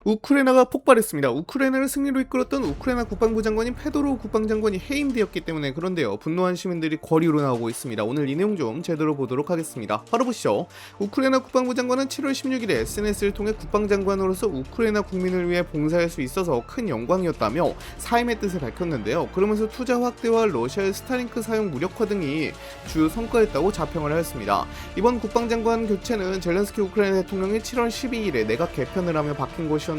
우크라이나가 폭발했습니다. 우크라이나를 승리로 이끌었던 우크라이나 국방부 장관인 페도로 국방장관이 해임되었기 때문에 그런데요. 분노한 시민들이 거리로 나오고 있습니다. 오늘 이 내용 좀 제대로 보도록 하겠습니다. 바로 보시죠. 우크라이나 국방부 장관은 7월 16일에 SNS를 통해 국방장관으로서 우크라이나 국민을 위해 봉사할 수 있어서 큰 영광이었다며 사임의 뜻을 밝혔는데요. 그러면서 투자 확대와 러시아의 스타링크 사용 무력화 등이 주요 성과였다고 자평을 하였습니다. 이번 국방장관 교체는 젤렌스키 우크라이나 대통령이 7월 12일에 내각 개편을 하며 바뀐 것이었는데요.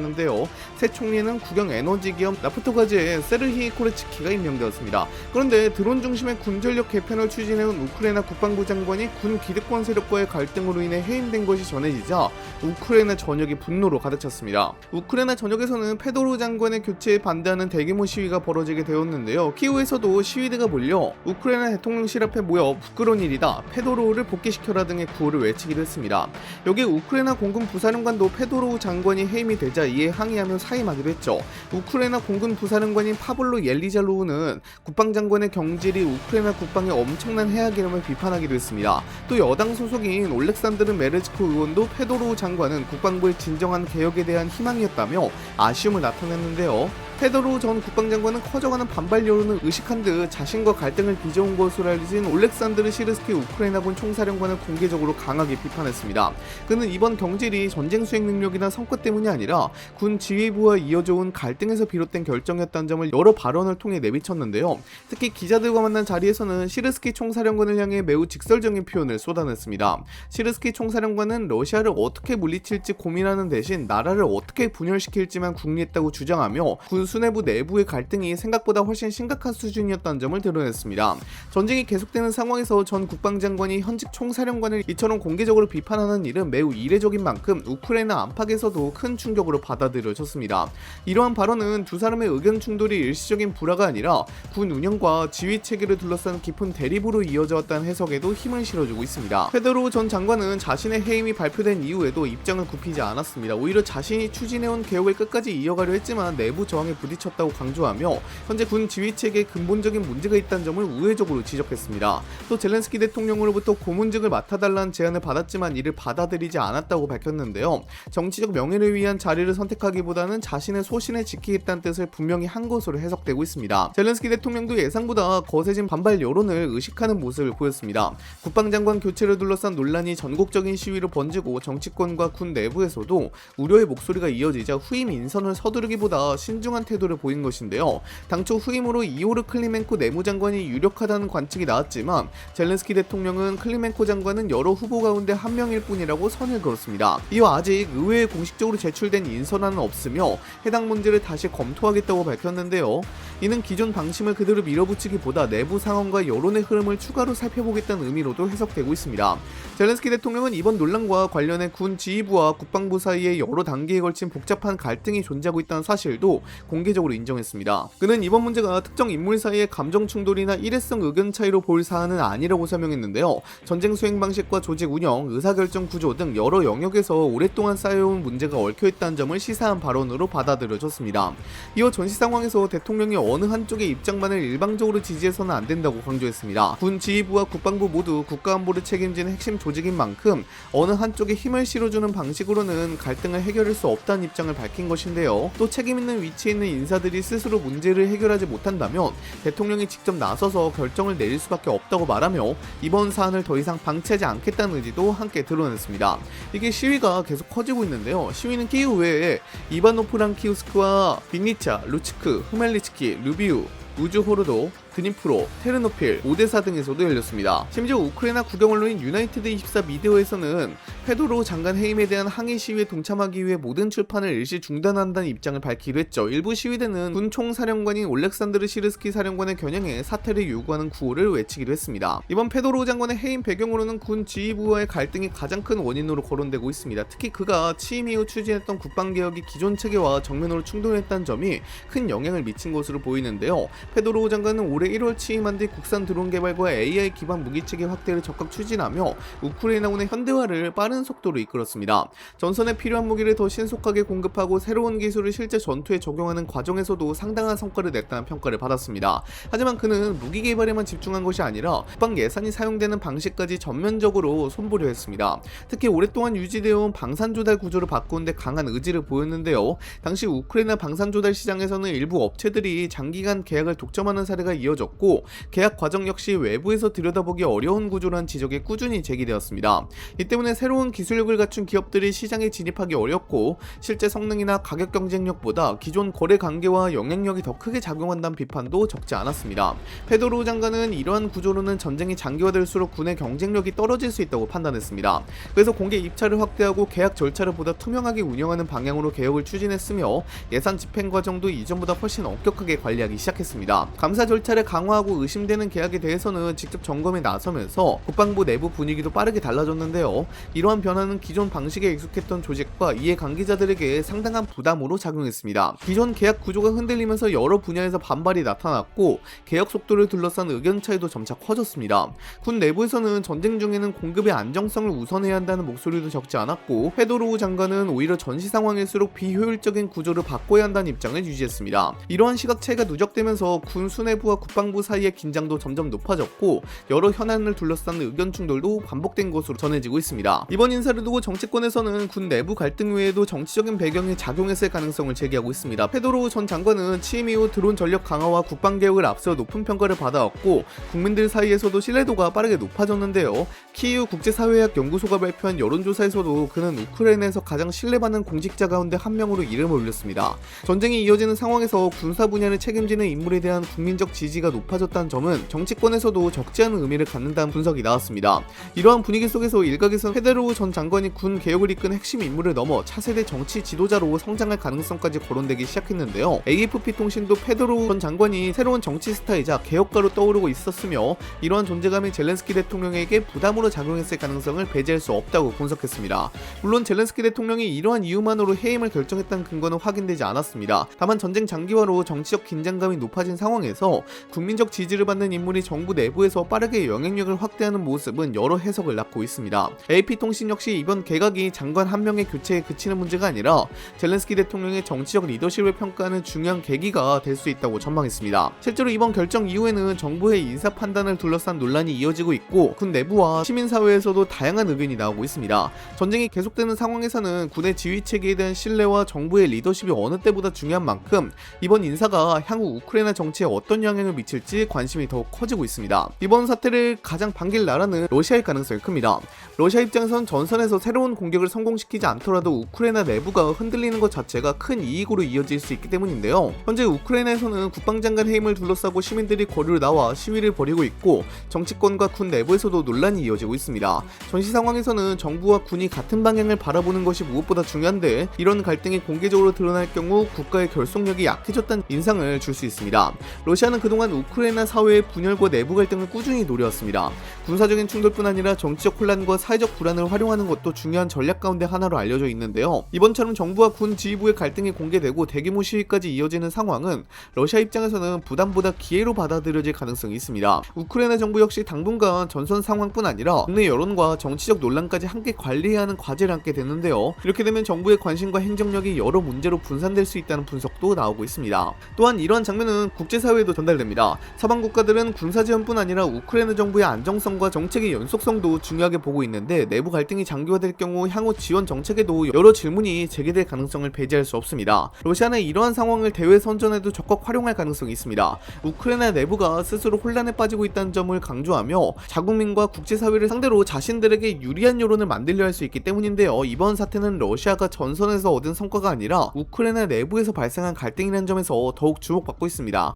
새 총리는 국영 에너지 기업 나프토가즈의 세르히 코르츠키가 임명되었습니다. 그런데 드론 중심의 군전력 개편을 추진해온 우크라이나 국방부 장관이 군 기득권 세력과의 갈등으로 인해 해임된 것이 전해지자 우크라이나 전역이 분노로 가득 찼습니다. 우크라이나 전역에서는 페도로 장관의 교체에 반대하는 대규모 시위가 벌어지게 되었는데요. 키우에서도 시위대가 몰려 우크라이나 대통령실 앞에 모여 부끄러운 일이다, 페도로를 복귀시켜라 등의 구호를 외치기도 했습니다. 여기에 우크라이나 공군 부사령관도 페도로 장관이 해임이 되자 이에 항의하며 사임하기도 했죠. 우크라이나 공군 부사령관인 파블로 옐리잘로우는 국방장관의 경질이 우크라이나 국방에 엄청난 해악이라며 비판하기도 했습니다. 또 여당 소속인 올렉산드르 메르츠코 의원도 페도로 장관은 국방부의 진정한 개혁에 대한 희망이었다며 아쉬움을 나타냈는데요. 페도로 전 국방장관은 커져가는 반발 여론을 의식한 듯 자신과 갈등을 빚어온 것으로 알려진 올렉산드르 시르스키 우크라이나군 총사령관을 공개적으로 강하게 비판했습니다. 그는 이번 경질이 전쟁 수행 능력이나 성과 때문이 아니라 군 지휘부와 이어져 온 갈등에서 비롯된 결정이었다는 점을 여러 발언을 통해 내비쳤는데요. 특히 기자들과 만난 자리에서는 시르스키 총사령관을 향해 매우 직설적인 표현을 쏟아냈습니다. 시르스키 총사령관은 러시아를 어떻게 물리칠지 고민하는 대신 나라를 어떻게 분열시킬지만 궁리했다고 주장하며 군 수뇌부 내부의 갈등이 생각보다 훨씬 심각한 수준이었다는 점을 드러냈습니다. 전쟁이 계속되는 상황에서 전 국방장관이 현직 총사령관을 이처럼 공개적으로 비판하는 일은 매우 이례적인 만큼 우크라이나 안팎에서도 큰 충격으로 받아들여졌습니다. 이러한 발언은 두 사람의 의견 충돌이 일시적인 불화가 아니라 군 운영과 지휘 체계를 둘러싼 깊은 대립으로 이어져 왔다는 해석에도 힘을 실어주고 있습니다. 페도로 전 장관은 자신의 해임이 발표된 이후에도 입장을 굽히지 않았습니다. 오히려 자신이 추진해온 개혁을 끝까지 이어가려 했지만 내부 저항에 부딪혔다고 강조하며 현재 군 지휘체계에 근본적인 문제가 있다는 점을 우회적으로 지적했습니다. 또 젤렌스키 대통령으로부터 고문직을 맡아달라는 제안을 받았지만 이를 받아들이지 않았다고 밝혔는데요. 정치적 명예를 위한 자리를 선택하기보다는 자신의 소신을 지키겠다는 뜻을 분명히 한 것으로 해석되고 있습니다. 젤렌스키 대통령도 예상보다 거세진 반발 여론을 의식하는 모습을 보였습니다. 국방장관 교체를 둘러싼 논란이 전국적인 시위로 번지고 정치권과 군 내부에서도 우려의 목소리가 이어지자 후임 인선을 서두르기보다 신중한 태도를 보인 것인데요. 당초 후임으로 이오르 클리멘코 내무장관이 유력하다는 관측이 나왔지만 젤렌스키 대통령은 클리멘코 장관은 여러 후보 가운데 한 명일 뿐이라고 선을 그었습니다. 이와 아직 의회에 공식적으로 제출된 인선안은 없으며 해당 문제를 다시 검토하겠다고 밝혔는데요. 이는 기존 방침을 그대로 밀어붙이기보다 내부 상황과 여론의 흐름을 추가로 살펴보겠다는 의미로도 해석되고 있습니다. 젤렌스키 대통령은 이번 논란과 관련해 군 지휘부와 국방부 사이에 여러 단계에 걸친 복잡한 갈등이 존재하고 있다는 사실도 공개적으로 인정했습니다. 그는 이번 문제가 특정 인물 사이의 감정 충돌이나 일회성 의견 차이로 볼 사안은 아니라고 설명했는데요. 전쟁 수행 방식과 조직 운영, 의사결정 구조 등 여러 영역에서 오랫동안 쌓여온 문제가 얽혀있다는 점을 시사한 발언으로 받아들여졌습니다. 이어 전시 상황에서 대통령이 어느 한쪽의 입장만을 일방적으로 지지해서는 안 된다고 강조했습니다. 군 지휘부와 국방부 모두 국가안보를 책임지는 핵심 조직인 만큼 어느 한쪽에 힘을 실어주는 방식으로는 갈등을 해결할 수 없다는 입장을 밝힌 것인데요. 또 책임 있는 위치에 있는 인사들이 스스로 문제를 해결하지 못한다면 대통령이 직접 나서서 결정을 내릴 수밖에 없다고 말하며 이번 사안을 더 이상 방치하지 않겠다는 의지도 함께 드러냈습니다. 이게 시위가 계속 커지고 있는데요. 시위는 키우 외에 이바노프랑키우스크와 빅니차, 루츠크, 후멜리츠키, 루비우, 우즈호르도, 드니프로, 테르노필, 오데사 등에서도 열렸습니다. 심지어 우크라이나 국영 언론인 유나이티드24 미디어에서는 페도로 장관 해임에 대한 항의 시위에 동참하기 위해 모든 출판을 일시 중단한다는 입장을 밝히기도 했죠. 일부 시위대는 군 총사령관인 올렉산드르 시르스키 사령관의 겨냥해 사퇴를 요구하는 구호를 외치기도 했습니다. 이번 페도로 장관의 해임 배경으로는 군 지휘부와의 갈등이 가장 큰 원인으로 거론되고 있습니다. 특히 그가 취임 이후 추진했던 국방개혁이 기존 체계와 정면으로 충돌했다는 점이 큰 영향을 미친 것으로 보이는데요. 페도로 장관은 올해 올해 1월 취임한 뒤 국산 드론 개발과 AI 기반 무기체계 확대를 적극 추진하며 우크라이나군의 현대화를 빠른 속도로 이끌었습니다. 전선에 필요한 무기를 더 신속하게 공급하고 새로운 기술을 실제 전투에 적용하는 과정에서도 상당한 성과를 냈다는 평가를 받았습니다. 하지만 그는 무기 개발에만 집중한 것이 아니라 국방 예산이 사용되는 방식까지 전면적으로 손보려 했습니다. 특히 오랫동안 유지되어온 방산 조달 구조를 바꾸는데 강한 의지를 보였는데요. 당시 우크라이나 방산 조달 시장에서는 일부 업체들이 장기간 계약을 독점하는 사례가 이어졌고 계약 과정 역시 외부에서 들여다보기 어려운 구조라는 지적이 꾸준히 제기되었습니다. 이 때문에 새로운 기술력을 갖춘 기업들이 시장에 진입하기 어렵고 실제 성능이나 가격 경쟁력보다 기존 거래 관계와 영향력이 더 크게 작용한다는 비판도 적지 않았습니다. 페도로우 장관은 이러한 구조로는 전쟁이 장기화될수록 군의 경쟁력이 떨어질 수 있다고 판단했습니다. 그래서 공개 입찰을 확대하고 계약 절차를 보다 투명하게 운영하는 방향으로 개혁을 추진했으며 예산 집행 과정도 이전보다 훨씬 엄격하게 관리하기 시작했습니다. 감사 절차를 강화하고 의심되는 계약에 대해서는 직접 점검에 나서면서 국방부 내부 분위기도 빠르게 달라졌는데요. 이러한 변화는 기존 방식에 익숙했던 조직과 이해 관계자들에게 상당한 부담으로 작용했습니다. 기존 계약 구조가 흔들리면서 여러 분야에서 반발이 나타났고 개혁 속도를 둘러싼 의견 차이도 점차 커졌습니다. 군 내부에서는 전쟁 중에는 공급의 안정성을 우선해야 한다는 목소리도 적지 않았고 페도로우 장관은 오히려 전시 상황일수록 비효율적인 구조를 바꿔야 한다는 입장을 유지했습니다. 이러한 시각 차이가 누적되면서 군 수뇌부와 국방부 사이의 긴장도 점점 높아졌고 여러 현안을 둘러싼 의견 충돌도 반복된 것으로 전해지고 있습니다. 이번 인사를 두고 정치권에서는 군 내부 갈등 외에도 정치적인 배경이 작용했을 가능성을 제기하고 있습니다. 페도로우 전 장관은 취임 이후 드론 전력 강화와 국방 개혁을 앞서 높은 평가를 받아왔고 국민들 사이에서도 신뢰도가 빠르게 높아졌는데요. 키이우 국제사회학 연구소가 발표한 여론조사에서도 그는 우크라이나에서 가장 신뢰받는 공직자 가운데 한 명으로 이름을 올렸습니다. 전쟁이 이어지는 상황에서 군사 분야를 책임지는 인물에 대한 국민적 지지가 높아졌다는 점은 정치권에서도 적지 않은 의미를 갖는다는 분석이 나왔습니다. 이러한 분위기 속에서 일각에서는 페도로우 전 장관이 군 개혁을 이끈 핵심 인물을 넘어 차세대 정치 지도자로 성장할 가능성까지 거론되기 시작했는데요. AFP 통신도 페도로우 전 장관이 새로운 정치 스타이자 개혁가로 떠오르고 있었으며 이러한 존재감이 젤렌스키 대통령에게 부담으로 작용했을 가능성을 배제할 수 없다고 분석했습니다. 물론 젤렌스키 대통령이 이러한 이유만으로 해임을 결정했다는 근거는 확인되지 않았습니다. 다만 전쟁 장기화로 정치적 긴장감이 높아진 상황에서 국민적 지지를 받는 인물이 정부 내부에서 빠르게 영향력을 확대하는 모습은 여러 해석을 낳고 있습니다. AP통신 역시 이번 개각이 장관 한 명의 교체에 그치는 문제가 아니라 젤렌스키 대통령의 정치적 리더십을 평가하는 중요한 계기가 될 수 있다고 전망했습니다. 실제로 이번 결정 이후에는 정부의 인사 판단을 둘러싼 논란이 이어지고 있고 군 내부와 시민사회에서도 다양한 의견이 나오고 있습니다. 전쟁이 계속되는 상황에서는 군의 지휘체계에 대한 신뢰와 정부의 리더십이 어느 때보다 중요한 만큼 이번 인사가 향후 우크라이나 정치에 어떤 영향을 미칠지 관심이 더욱 커지고 있습니다. 이번 사태를 가장 반길 나라는 러시아일 가능성이 큽니다. 러시아 입장에선 전선에서 새로운 공격을 성공시키지 않더라도 우크라이나 내부가 흔들리는 것 자체가 큰 이익으로 이어질 수 있기 때문인데요. 현재 우크라이나에서는 국방장관 해임을 둘러싸고 시민들이 거리로 나와 시위를 벌이고 있고 정치권과 군 내부에서도 논란이 이어지고 있습니다. 전시 상황에서는 정부와 군이 같은 방향을 바라보는 것이 무엇보다 중요한데 이런 갈등이 공개적으로 드러날 경우 국가의 결속력이 약해졌다는 인상을 줄 수 있습니다. 러시아는 그동안 우크라이나 사회의 분열과 내부 갈등을 꾸준히 노려왔습니다. 군사적인 충돌뿐 아니라 정치적 혼란과 사회적 불안을 활용하는 것도 중요한 전략 가운데 하나로 알려져 있는데요. 이번처럼 정부와 군 지휘부의 갈등이 공개되고 대규모 시위까지 이어지는 상황은 러시아 입장에서는 부담보다 기회로 받아들여질 가능성이 있습니다. 우크라이나 정부 역시 당분간 전선 상황뿐 아니라 국내 여론과 정치적 논란까지 함께 관리해야 하는 과제를 안게 되는데요. 이렇게 되면 정부의 관심과 행정력이 여러 문제로 분산될 수 있다는 분석도 나오고 있습니다. 또한 이러한 장면은 국제사회에도 전달됩니다. 서방 국가들은 군사 지원뿐 아니라 우크라이나 정부의 안정성과 정책의 연속성도 중요하게 보고 있는데 내부 갈등이 장기화될 경우 향후 지원 정책에도 여러 질문이 제기될 가능성을 배제할 수 없습니다. 러시아는 이러한 상황을 대외 선전에도 적극 활용할 가능성이 있습니다. 우크라이나 내부가 스스로 혼란에 빠지고 있다는 점을 강조하며 자국민과 국제사회를 상대로 자신들에게 유리한 여론을 만들려 할 수 있기 때문인데요. 이번 사태는 러시아가 전선에서 얻은 성과가 아니라 우크라이나 내부에서 발생한 갈등이라는 점에서 더욱 주목받고 있습니다.